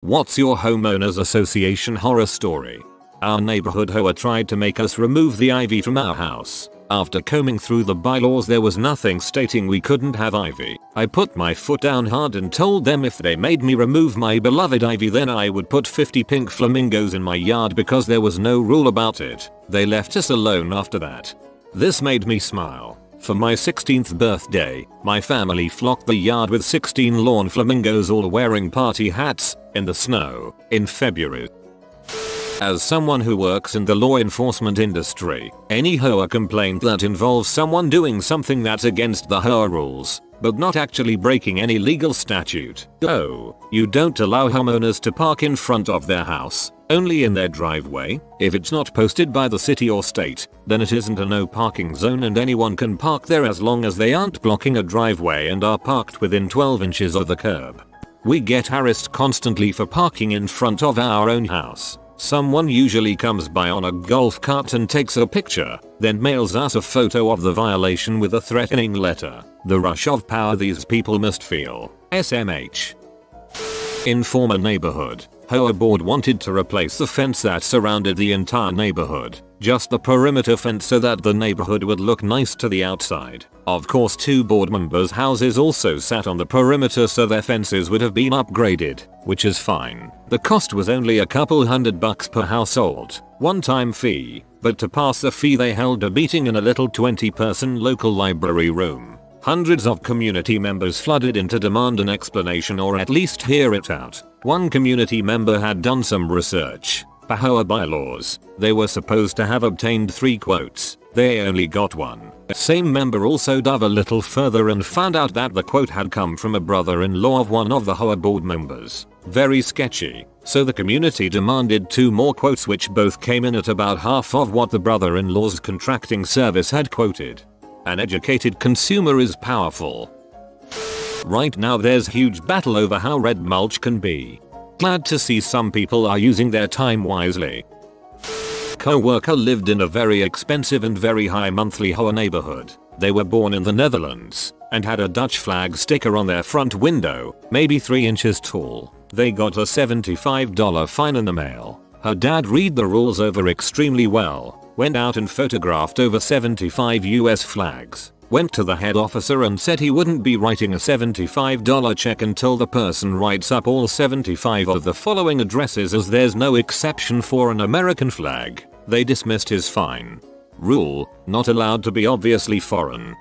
What's your homeowners association horror story? Our neighborhood HOA tried to make us remove the ivy from our house. After combing through the bylaws, there was nothing stating we couldn't have ivy. I put my foot down hard and told them if they made me remove my beloved ivy, then I would put 50 pink flamingos in my yard because there was no rule about it. They left us alone after that. This made me smile. For my 16th birthday, my family flocked the yard with 16 lawn flamingos, all wearing party hats, in the snow, in February. As someone who works in the law enforcement industry, any HOA complaint that involves someone doing something that's against the HOA rules, but not actually breaking any legal statute. Oh, you don't allow homeowners to park in front of their house, only in their driveway. If it's not posted by the city or state, then it isn't a no parking zone and anyone can park there as long as they aren't blocking a driveway and are parked within 12 inches of the curb. We get harassed constantly for parking in front of our own house. Someone usually comes by on a golf cart and takes a picture, then mails us a photo of the violation with a threatening letter. The rush of power these people must feel. SMH. In former neighborhood, HOA board wanted to replace the fence that surrounded the entire neighborhood, just the perimeter fence, so that the neighborhood would look nice to the outside. Of course, 2 board members' houses also sat on the perimeter, so their fences would have been upgraded, which is fine. The cost was only a couple $100 per household, one-time fee, but to pass the fee they held a meeting in a little 20-person local library room. Hundreds of community members flooded in to demand an explanation or at least hear it out. One community member had done some research. For HOA bylaws, they were supposed to have obtained 3 quotes. They only got 1. The same member also dove a little further and found out that the quote had come from a brother-in-law of one of the HOA board members. Very sketchy. So the community demanded 2 more quotes, which both came in at about half of what the brother-in-law's contracting service had quoted. An educated consumer is powerful. Right now there's huge battle over how red mulch can be. Glad to see some people are using their time wisely. Co-worker lived in a very expensive and very high monthly HOA neighborhood. They were born in the Netherlands and had a Dutch flag sticker on their front window, maybe 3 inches tall. They got a $75 fine in the mail. Her dad read the rules over extremely well, went out and photographed over 75 US flags, went to the head officer and said he wouldn't be writing a $75 check until the person writes up all 75 of the following addresses, as there's no exception for an American flag. They dismissed his fine. Rule: not allowed to be obviously foreign.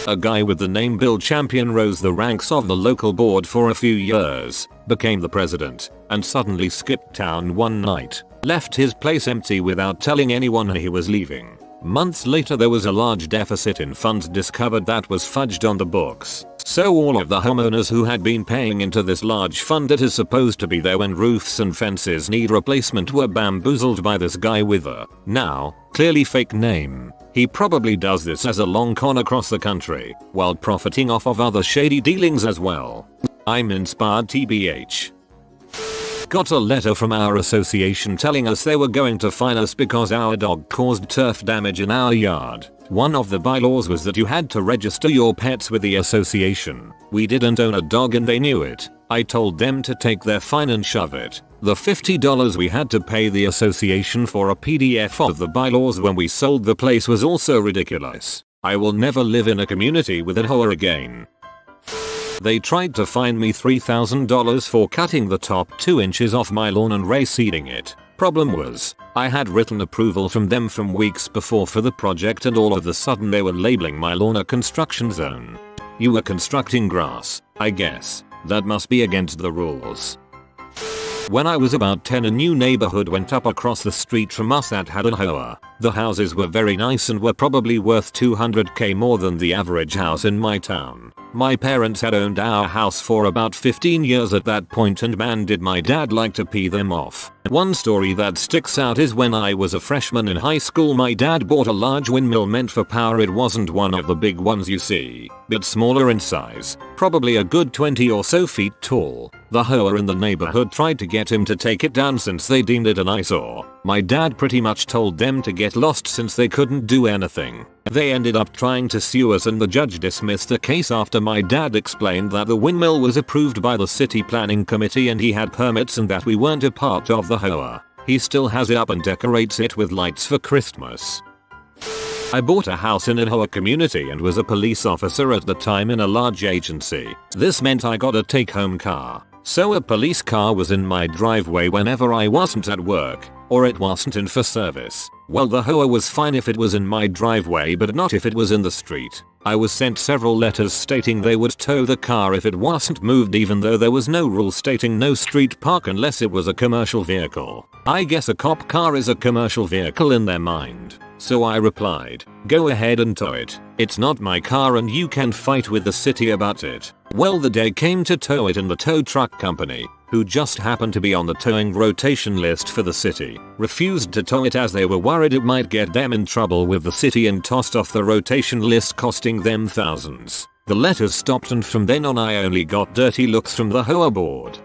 A guy with the name Bill Champion rose the ranks of the local board for a few years, became the president, and suddenly skipped town one night. Left his place empty without telling anyone he was leaving. Months later there was a large deficit in funds discovered that was fudged on the books. So all of the homeowners who had been paying into this large fund that is supposed to be there when roofs and fences need replacement were bamboozled by this guy with a, now, clearly fake name. He probably does this as a long con across the country, while profiting off of other shady dealings as well. I'm inspired TBH. Got a letter from our association telling us they were going to fine us because our dog caused turf damage in our yard. One of the bylaws was that you had to register your pets with the association. We didn't own a dog and they knew it. I told them to take their fine and shove it. The $50 we had to pay the association for a PDF of the bylaws when we sold the place was also ridiculous. I will never live in a community with a HOA again. They tried to fine me $3,000 for cutting the top 2 inches off my lawn and reseeding it. Problem was, I had written approval from them from weeks before for the project, and all of a sudden they were labeling my lawn a construction zone. You were constructing grass, I guess. That must be against the rules. When I was about 10, a new neighborhood went up across the street from us that had a HOA. The houses were very nice and were probably worth $200K more than the average house in my town. My parents had owned our house for about 15 years at that point, and man did my dad like to pee them off. One story that sticks out is when I was a freshman in high school, my dad bought a large windmill meant for power. It wasn't one of the big ones you see, but smaller in size, probably a good 20 or so feet tall. The HOA in the neighborhood tried to get him to take it down since they deemed it an eyesore. My dad pretty much told them to get lost since they couldn't do anything. They ended up trying to sue us and the judge dismissed the case after my dad explained that the windmill was approved by the city planning committee and he had permits and that we weren't a part of the HOA. He still has it up and decorates it with lights for Christmas. I bought a house in a HOA community and was a police officer at the time in a large agency. This meant I got a take-home car. So a police car was in my driveway whenever I wasn't at work, or it wasn't in for service. Well, the HOA was fine if it was in my driveway but not if it was in the street. I was sent several letters stating they would tow the car if it wasn't moved even though there was no rule stating no street park unless it was a commercial vehicle. I guess a cop car is a commercial vehicle in their mind. So I replied, go ahead and tow it. It's not my car and you can fight with the city about it. Well, the day came to tow it and the tow truck company, who just happened to be on the towing rotation list for the city, refused to tow it as they were worried it might get them in trouble with the city and tossed off the rotation list, costing them thousands. The letters stopped and from then on I only got dirty looks from the HOA board.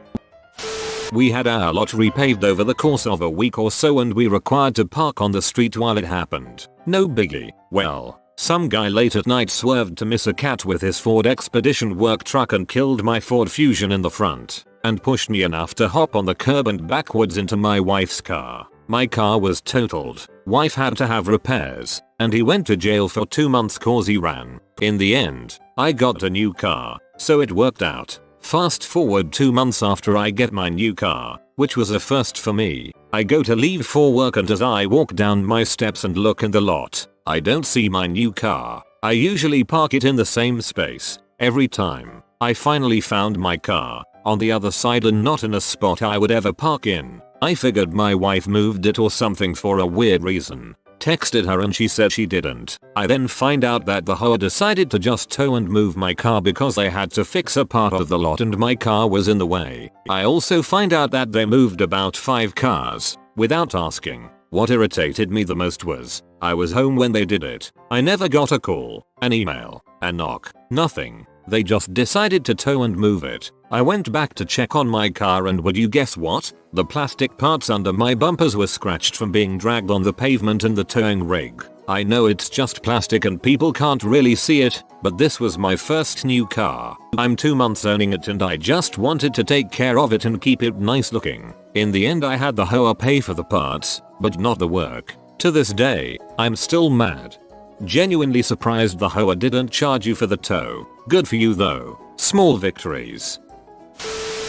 We had our lot repaved over the course of a week or so and we required to park on the street while it happened. No biggie. Well, some guy late at night swerved to miss a cat with his Ford Expedition work truck and killed my Ford Fusion in the front, and pushed me enough to hop on the curb and backwards into my wife's car. My car was totaled, wife had to have repairs, and he went to jail for 2 months cause he ran. In the end, I got a new car, so it worked out. Fast forward 2 months after I get my new car, which was a first for me, I go to leave for work and as I walk down my steps and look in the lot, I don't see my new car. I usually park it in the same space, every time. I finally found my car, on the other side and not in a spot I would ever park in. I figured my wife moved it or something for a weird reason. Texted her and she said she didn't. I then find out that the HOA decided to just tow and move my car because they had to fix a part of the lot and my car was in the way. I also find out that they moved about 5 cars, without asking. What irritated me the most was, I was home when they did it. I never got a call, an email, a knock, nothing. They just decided to tow and move it. I went back to check on my car and would you guess what? The plastic parts under my bumpers were scratched from being dragged on the pavement in the towing rig. I know it's just plastic and people can't really see it, but this was my first new car. I'm 2 months owning it and I just wanted to take care of it and keep it nice looking. In the end I had the HOA pay for the parts, but not the work. To this day, I'm still mad. Genuinely surprised the HOA didn't charge you for the tow. Good for you though. Small victories.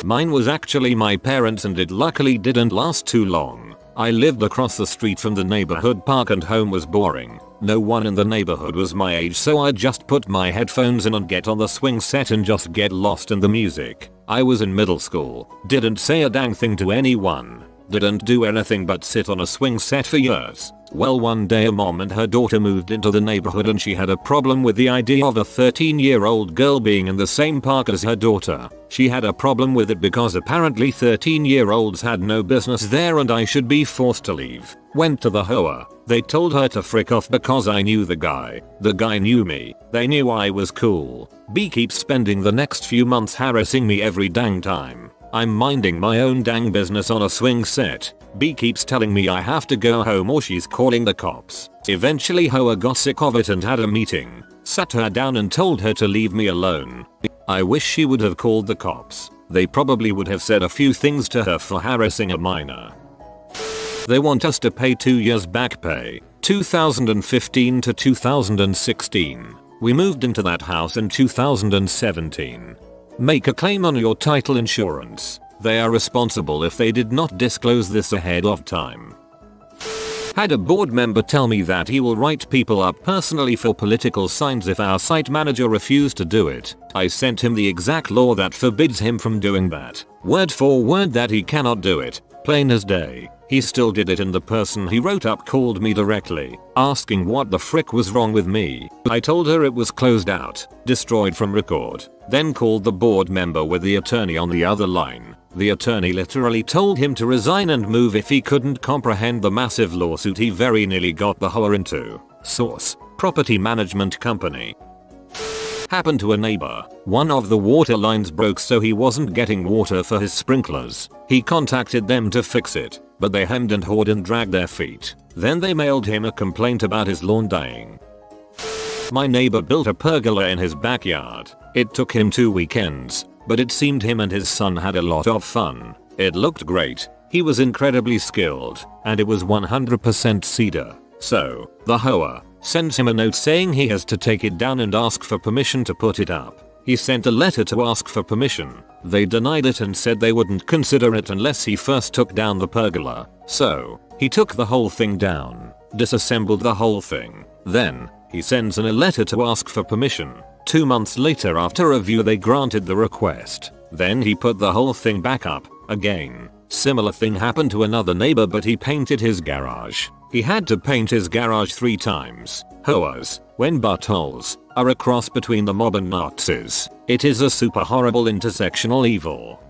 Mine was actually my parents and it luckily didn't last too long. I lived across the street from the neighborhood park and home was boring. No one in the neighborhood was my age so I'd just put my headphones in and get on the swing set and just get lost in the music. I was in middle school, didn't say a dang thing to anyone, didn't do anything but sit on a swing set for years. Well, one day a mom and her daughter moved into the neighborhood and she had a problem with the idea of a 13-year-old girl being in the same park as her daughter. She had a problem with it because apparently 13-year-olds had no business there and I should be forced to leave. Went to the HOA. They told her to frick off because I knew the guy. The guy knew me. They knew I was cool. B keeps spending the next few months harassing me every dang time I'm minding my own dang business on a swing set. B keeps telling me I have to go home or she's calling the cops. Eventually HOA got sick of it and had a meeting, sat her down and told her to leave me alone. I wish she would have called the cops. They probably would have said a few things to her for harassing a minor. They want us to pay 2 years back pay, 2015 to 2016. We moved into that house in 2017. Make a claim on your title insurance. They are responsible if they did not disclose this ahead of time. Had a board member tell me that he will write people up personally for political signs if our site manager refused to do it. I sent him the exact law that forbids him from doing that. Word for word that he cannot do it. Plain as day. He still did it and the person he wrote up called me directly, asking what the frick was wrong with me. I told her it was closed out, destroyed from record, then called the board member with the attorney on the other line. The attorney literally told him to resign and move if he couldn't comprehend the massive lawsuit he very nearly got the HOA into. Source: Property Management Company. happened to a neighbor. One of the water lines broke, so he wasn't getting water for his sprinklers. He contacted them to fix it, but they hemmed and hawed and dragged their feet. Then they mailed him a complaint about his lawn dying. My neighbor built a pergola in his backyard. It took him 2 weekends, but it seemed him and his son had a lot of fun. It looked great. He was incredibly skilled, and it was 100% cedar. So, the HOA sends him a note saying he has to take it down and ask for permission to put it up. He sent a letter to ask for permission. They denied it and said they wouldn't consider it unless he first took down the pergola. So, he took the whole thing down, disassembled the whole thing. Then, he sends in a letter to ask for permission. 2 months later, after review, they granted the request. Then he put the whole thing back up again. Similar thing happened to another neighbor, but he painted his garage. He had to paint his garage 3 times. HOAs, when buttholes, are a cross between the mob and Nazis. It is a super horrible intersectional evil.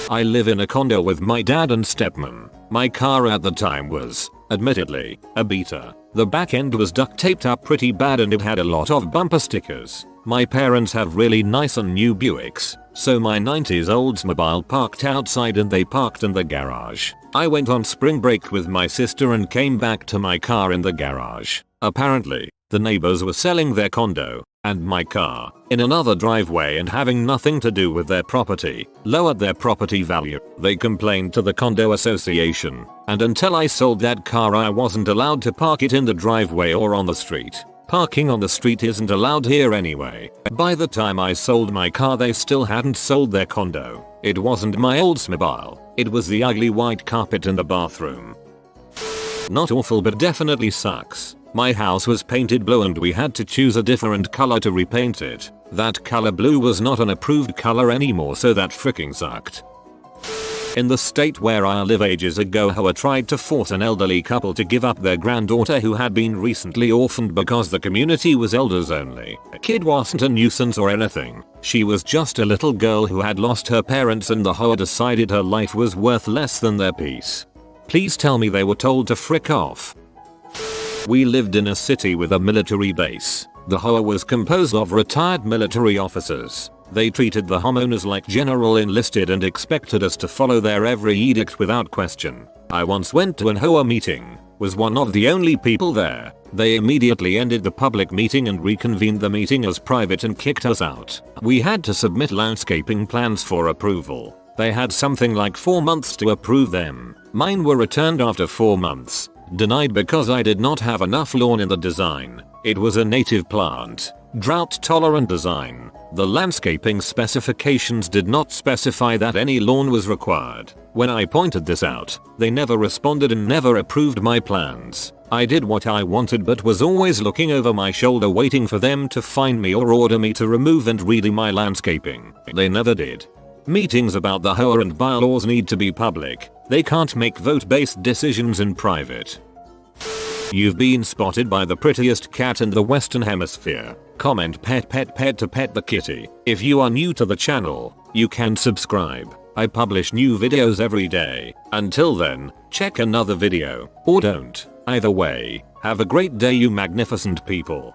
I live in a condo with my dad and stepmom. My car at the time was, admittedly, a beater. The back end was duct taped up pretty bad and it had a lot of bumper stickers. My parents have really nice and new Buicks, so my 90s Oldsmobile parked outside and they parked in the garage. I went on spring break with my sister and came back to my car in the garage. Apparently, the neighbors were selling their condo, and my car, in another driveway and having nothing to do with their property, lowered their property value. They complained to the condo association, and until I sold that car I wasn't allowed to park it in the driveway or on the street. Parking on the street isn't allowed here anyway. By the time I sold my car they still hadn't sold their condo. It wasn't my Oldsmobile, it was the ugly white carpet in the bathroom. Not awful, but definitely sucks. My house was painted blue and we had to choose a different color to repaint it. That color blue was not an approved color anymore, so that freaking sucked. In the state where I live, ages ago, HOA tried to force an elderly couple to give up their granddaughter who had been recently orphaned because the community was elders only. The kid wasn't a nuisance or anything. She was just a little girl who had lost her parents, and the HOA decided her life was worth less than their peace. Please tell me they were told to frick off. We lived in a city with a military base. The HOA was composed of retired military officers. They treated the homeowners like general enlisted and expected us to follow their every edict without question. I once went to an HOA meeting, was one of the only people there. They immediately ended the public meeting and reconvened the meeting as private and kicked us out. We had to submit landscaping plans for approval. They had something like 4 months to approve them. Mine were returned after 4 months. Denied because I did not have enough lawn in the design. It was a native plant. Drought tolerant design. The landscaping specifications did not specify that any lawn was required. When I pointed this out, they never responded and never approved my plans. I did what I wanted but was always looking over my shoulder waiting for them to find me or order me to remove and redo my landscaping. They never did. Meetings about the HOA and bylaws need to be public. They can't make vote-based decisions in private. You've been spotted by the prettiest cat in the Western Hemisphere. Comment pet pet pet to pet the kitty. If you are new to the channel, you can subscribe. I publish new videos every day. Until then, check another video, or don't. Either way, have a great day, you magnificent people.